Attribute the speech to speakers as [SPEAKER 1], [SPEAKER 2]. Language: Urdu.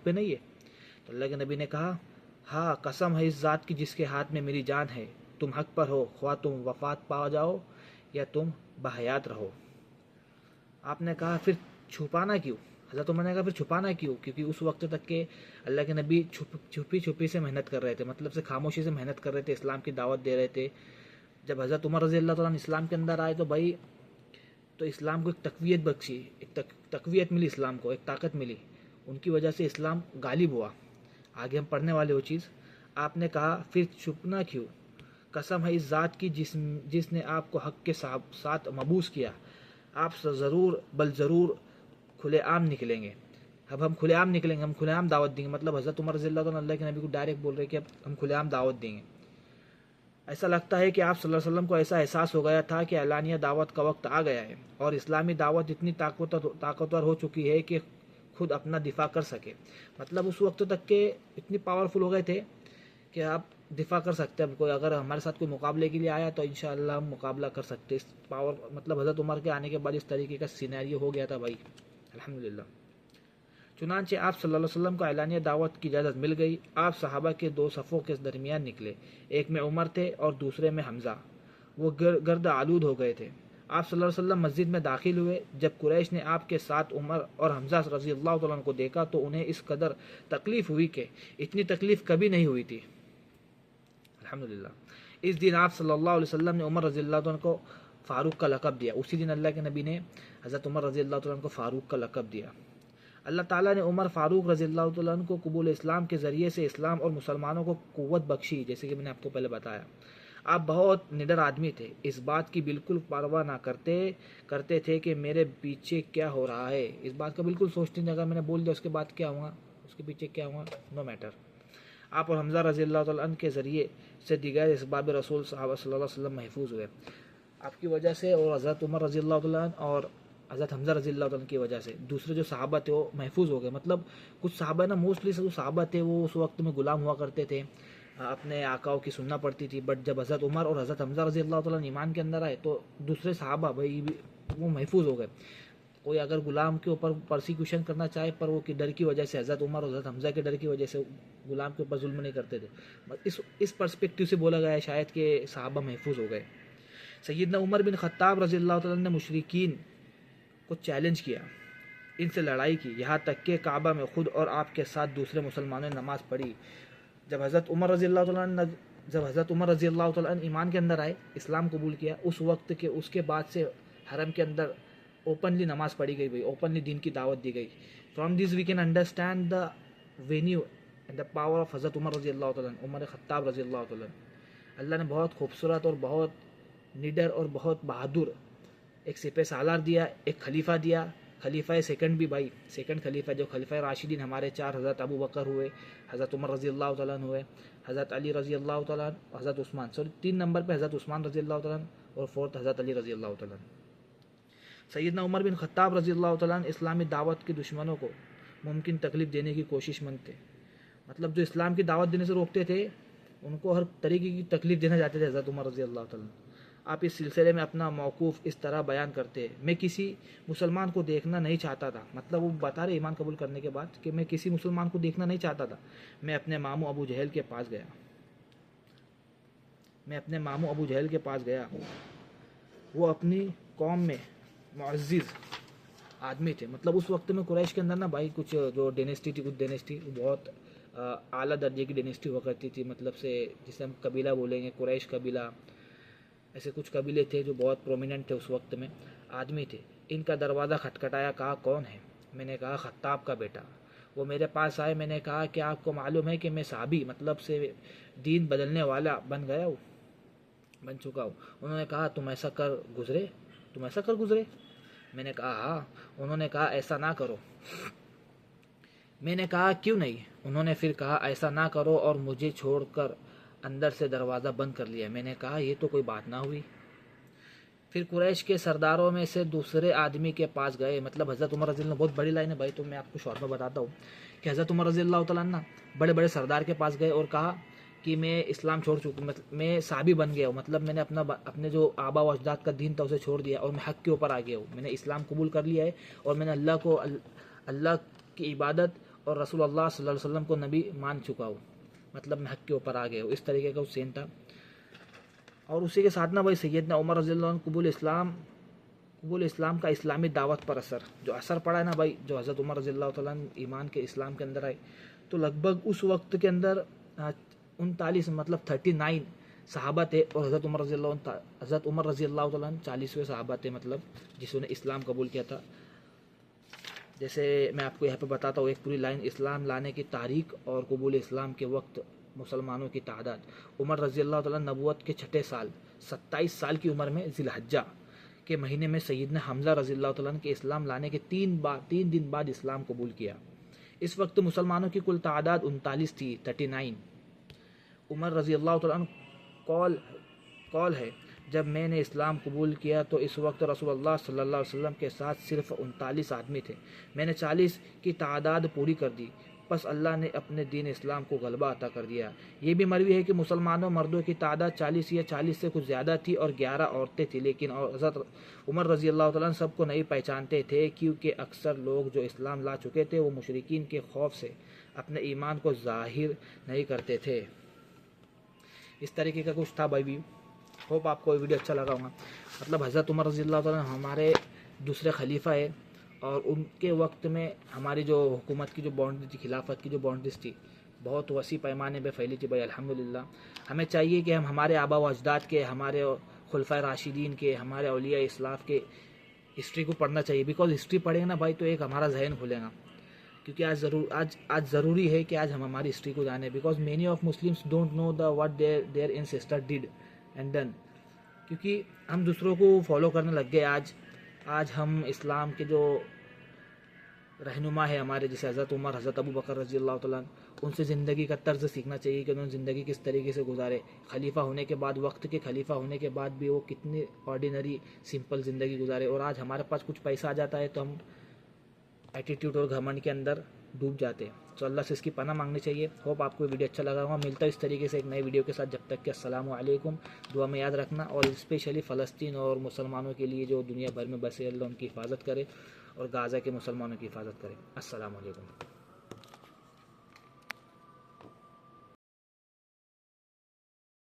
[SPEAKER 1] حق پہ نہیں ہے؟ تو اللہ کے نبی نے کہا ہاں قسم ہے اس ذات کی جس کے ہاتھ میں میری جان ہے، تم حق پر ہو، خواہ تم وفات پا جاؤ یا تم بحیات رہو۔ آپ نے کہا پھر چھپانا کیوں؟ حضرت عمر نے کہا پھر چھپانا کیوں؟ کیونکہ اس وقت تک کہ اللہ کے نبی چھپی سے محنت کر رہے تھے، مطلب سے خاموشی سے محنت کر رہے تھے، اسلام کی دعوت دے رہے تھے۔ جب حضرت عمر رضی اللہ تعالیٰ عنہ اسلام کے اندر آئے تو بھائی تو اسلام کو ایک تقویت بخشی، ایک تقویت ملی، اسلام کو ایک طاقت ملی، ان کی وجہ سے اسلام غالب ہوا۔ آگے ہم پڑھنے والے وہ چیز۔ آپ نے کہا پھر چھپنا کیوں؟ قسم ہے اس ذات کی جس نے آپ کو حق کے ساتھ مبعوث کیا، آپ ضرور بل ضرور کھلے عام نکلیں گے۔ اب ہم کھلے عام نکلیں گے، ہم کھلے عام دعوت دیں گے۔ مطلب حضرت عمر رضی اللہ عنہ اللہ کے نبی کو ڈائریکٹ بول رہے کہ اب ہم کھلے عام دعوت دیں گے۔ ایسا لگتا ہے کہ آپ صلی اللہ علیہ وسلم کو ایسا احساس ہو گیا تھا کہ اعلانیہ دعوت کا وقت آ گیا ہے اور اسلامی دعوت اتنی طاقتور ہو چکی ہے کہ خود اپنا دفاع کر سکے۔ مطلب اس وقت تک کہ اتنی پاورفل ہو گئے تھے کہ آپ دفاع کر سکتے ہیں، کوئی اگر ہمارے ساتھ کوئی مقابلے کے لیے آیا تو انشاءاللہ ہم مقابلہ کر سکتے اس پاور۔ مطلب حضرت عمر کے آنے کے بعد اس طریقے کا سینیریو ہو گیا تھا بھائی، الحمدللہ۔ چنانچہ آپ صلی اللہ علیہ وسلم کو اعلانیہ دعوت کی اجازت مل گئی۔ آپ صحابہ کے دو صفوں کے درمیان نکلے، ایک میں عمر تھے اور دوسرے میں حمزہ، وہ گرد آلود ہو گئے تھے۔ آپ صلی اللہ علیہ وسلم مسجد میں داخل ہوئے، جب قریش نے آپ کے ساتھ عمر اور حمزہ رضی اللہ تعالیٰ عنہ کو دیکھا تو انہیں اس قدر تکلیف ہوئی کہ اتنی تکلیف کبھی نہیں ہوئی تھی، الحمدللہ۔ اس دن آپ صلی اللہ علیہ وسلم نے عمر رضی اللہ عنہ کو فاروق کا لقب دیا، اسی دن اللہ کے نبی نے حضرت عمر رضی اللہ عنہ کو فاروق کا لقب دیا۔ اللہ تعالیٰ نے عمر فاروق رضی اللہ عنہ کو قبول اسلام کے ذریعے سے اسلام اور مسلمانوں کو قوت بخشی، جیسے کہ میں نے آپ کو پہلے بتایا۔ آپ بہت نڈر آدمی تھے، اس بات کی بالکل پرواہ نہ کرتے تھے کہ میرے پیچھے کیا ہو رہا ہے، اس بات کا بالکل سوچتے نہیں، اگر میں نے بول دیا اس کے بعد کیا ہوا، اس کے پیچھے کیا ہوا، نو میٹر۔ آپ اور حمزہ رضی اللہ تعالیٰ عنہ کے ذریعے سے دیگر اسباب رسول صحابہ صلی اللہ علیہ وسلم محفوظ ہوئے، آپ کی وجہ سے، اور حضرت عمر رضی اللہ تعالیٰ عنہ اور حضرت حمزہ رضی اللہ عنہ کی وجہ سے دوسرے جو صحابہ تھے وہ محفوظ ہو گئے۔ مطلب کچھ صحابہ نا، موسٹلی جو صحابہ تھے وہ اس وقت میں غلام ہوا کرتے تھے، اپنے آقاؤں کی سننا پڑتی تھی، بٹ جب حضرت عمر اور حضرت حمزہ رضی اللہ تعالیٰ عنہ ایمان کے اندر آئے تو دوسرے صحابہ بھائی وہ محفوظ ہو گئے۔ کوئی اگر غلام کے اوپر پرسیکیوشن کرنا چاہے پر وہ ڈر کی وجہ سے، حضرت عمر اور حضرت حمزہ کے ڈر کی وجہ سے غلام کے اوپر ظلم نہیں کرتے تھے۔ اس پرسپیکٹیو سے بولا گیا ہے شاید کہ صحابہ محفوظ ہو گئے۔ سیدنا عمر بن خطاب رضی اللہ تعالیٰ عنہ نے مشرکین کو چیلنج کیا، ان سے لڑائی کی، یہاں تک کہ کعبہ میں خود اور آپ کے ساتھ دوسرے مسلمانوں نے نماز پڑھی۔ جب حضرت عمر رضی اللہ تعالیٰ عنہ ایمان کے اندر آئے، اسلام قبول کیا، اس وقت کے اس کے بعد سے حرم کے اندر اوپنلی نماز پڑھی گئی بھائی، اوپنلی دین کی دعوت دی گئی۔ From this we can understand the venue and the power of Hazrat Umar رضی اللہ تعالیٰ عنہ، عمر خطاب رضی اللہ تعالیٰ عنہ۔ اللہ نے بہت خوبصورت اور بہت نڈر اور بہت بہادر ایک سپہ سالار دیا، ایک خلیفہ دیا، خلیفہ سیکنڈ بھی بھائی، سیکنڈ خلیفہ جو خلیفہ راشدین ہمارے چار، حضرت ابو بکر ہوئے، حضرت عمر رضی اللہ تعالیٰ عنہ ہوئے، حضرت علی رضی اللہ تعالیٰ عنہ، حضرت عثمان، سوری 3 نمبر پہ حضرت عثمان رضی اللہ تعالیٰ عنہ اور 4 حضرت علی رضی اللہ تعالیٰ عنہ۔ سیدنا عمر بن خطاب رضی اللہ تعالیٰ عنہ اسلامی دعوت کے دشمنوں کو ممکن تکلیف دینے کی کوشش مند تھے، مطلب جو اسلام کی دعوت دینے سے روکتے تھے ان کو ہر طریقے کی تکلیف دینا چاہتے تھے حضرت عمر رضی اللہ تعالیٰ عنہ۔ آپ اس سلسلے میں اپنا موقف اس طرح بیان کرتے ہیں، میں کسی مسلمان کو دیکھنا نہیں چاہتا تھا، مطلب وہ بتا رہے ایمان قبول کرنے کے بعد کہ میں کسی مسلمان کو دیکھنا نہیں چاہتا تھا، میں اپنے ماموں ابو جہل کے پاس گیا، وہ اپنی قوم میں معزز آدمی تھے۔ مطلب اس وقت میں قریش کے اندر نا بھائی کچھ جو ڈینسٹی تھی، کچھ ڈینسٹی بہت اعلیٰ درجے کی ڈینسٹی ہوا کرتی تھی، مطلب سے جسے ہم قبیلہ بولیں گے، قریش قبیلہ، ایسے کچھ قبیلے تھے جو بہت پرومیننٹ تھے اس وقت میں، آدمی تھے۔ ان کا دروازہ کھٹکھٹایا، کہا کون ہے؟ میں نے کہا خطاب کا بیٹا۔ وہ میرے پاس آئے، میں نے کہا کہ آپ کو معلوم ہے کہ میں صحابی، مطلب سے دین بدلنے والا بن چکا ہوں۔ انہوں نے کہا تم ایسا کر گزرے؟ میں نے کہا ہاں۔ انہوں نے کہا ایسا نہ کرو۔ میں نے کہا کیوں نہیں؟ انہوں نے پھر کہا ایسا نہ کرو اور مجھے چھوڑ کر اندر سے دروازہ بند کر لیا۔ میں نے کہا یہ تو کوئی بات نہ ہوئی۔ پھر قریش کے سرداروں میں سے دوسرے آدمی کے پاس گئے، مطلب حضرت عمر رضی اللہ عنہ، بہت بڑی لائن ہے بھائی، تو میں آپ کو شارٹ میں بتاتا ہوں کہ حضرت عمر رضی اللہ تعالیٰ عنہ بڑے بڑے سردار کے پاس گئے اور کہا کہ میں اسلام چھوڑ چکا ہوں، میں صحابی بن گیا ہوں، مطلب میں نے اپنے جو آبا و اجداد کا دین تھا اسے چھوڑ دیا اور میں حق کے اوپر آ گیا ہوں، میں نے اسلام قبول کر لیا ہے اور میں نے اللہ کی عبادت اور رسول اللہ صلی اللہ علیہ وسلم کو نبی مان چکا ہو، مطلب میں حق کے اوپر آ گیا ہوں، اس طریقے کا وہ سین تھا۔ اور اسی کے ساتھ نا بھائی سیدنا عمر رضی اللہ عنہ قبول اسلام کا اسلامی دعوت پر جو اثر پڑا ہے نا بھائی، جو حضرت عمر رضی اللہ تعالیٰ عنہ ایمان کے اسلام کے اندر آئے، تو لگ بھگ اس وقت کے اندر 39 مطلب 39 صحابہ تھے، اور حضرت عمر رضی اللہ تعالیٰ عنہ 40ویں صحابہ تھے، مطلب جسوں نے اسلام قبول کیا تھا۔ جیسے میں آپ کو یہاں پہ بتاتا ہوں ایک پوری لائن، اسلام لانے کی تاریخ اور قبول اسلام کے وقت مسلمانوں کی تعداد۔ عمر رضی اللہ تعالیٰ نبوت کے چھٹے سال 27 سال کی عمر میں ذی الحجہ کے مہینے میں سیدنا حمزہ رضی اللہ تعالیٰ کے اسلام لانے کے 3 دن بعد اسلام قبول کیا۔ اس وقت مسلمانوں کی کل تعداد 39 تھی، 39۔ عمر رضی اللہ تعالیٰ قول ہے، جب میں نے اسلام قبول کیا تو اس وقت رسول اللہ صلی اللہ علیہ وسلم کے ساتھ صرف 39 آدمی تھے، میں نے 40 کی تعداد پوری کر دی، پس اللہ نے اپنے دین اسلام کو غلبہ عطا کر دیا۔ یہ بھی مروی ہے کہ مسلمانوں مردوں کی تعداد 40 یا 40 سے کچھ زیادہ تھی اور 11 عورتیں تھیں، لیکن حضرت عمر رضی اللہ تعالیٰ سب کو نہیں پہچانتے تھے، کیونکہ اکثر لوگ جو اسلام لا چکے تھے وہ مشرکین کے خوف سے اپنے ایمان کو ظاہر نہیں کرتے تھے۔ اس طریقے کا کچھ تھا بھائی بھی، ہوپ آپ کو یہ ویڈیو اچھا لگا ہوگا۔ مطلب حضرت عمر رضی اللہ تعالیٰ ہمارے دوسرے خلیفہ ہے، اور ان کے وقت میں ہماری جو حکومت کی جو باؤنڈری تھی، خلافت کی جو باؤنڈریز تھی، بہت وسیع پیمانے پہ پھیلی تھی بھائی الحمدللہ۔ ہمیں چاہیے کہ ہم ہمارے آبا و اجداد کے، ہمارے خلفائے راشدین کے، ہمارے اولیاء اسلاف کے ہسٹری کو پڑھنا چاہیے، بیکاز ہسٹری پڑھیں گے نا بھائی تو ایک ہمارا ذہن کھلے گا، کیونکہ آج ضروری ہے کہ آج ہم ہماری ہسٹری کو جانیں، because many of Muslims don't know what their ancestor did and done, کیونکہ ہم دوسروں کو فالو کرنے لگ گئے۔ آج ہم اسلام کے جو رہنما ہے ہمارے، جیسے حضرت عمر، حضرت ابو بکر رضی اللہ تعالیٰ ان سے زندگی کا طرز سیکھنا چاہیے کہ انہوں نے زندگی کس طریقے سے گزارے، خلیفہ ہونے کے بعد، وقت کے خلیفہ ہونے کے بعد بھی وہ کتنی آرڈینری سمپل زندگی گزارے۔ اور آج ہمارے پاس کچھ پیسہ آ جاتا ہے تو ہم ایٹیٹیوڈ اور گھمنڈ کے اندر ڈوب جاتے ہیں، تو اللہ سے اس کی پناہ مانگنی چاہیے۔ ہوپ آپ کو ویڈیو اچھا لگا ہوگا، ملتا ہے اس طریقے سے ایک نئے ویڈیو کے ساتھ، جب تک کہ السلام علیکم، دعا میں یاد رکھنا، اور اسپیشلی فلسطین اور مسلمانوں کے لیے جو دنیا بھر میں بسے، اللہ ان کی حفاظت کرے، اور غزہ کے مسلمانوں کی حفاظت کرے۔ السلام علیکم۔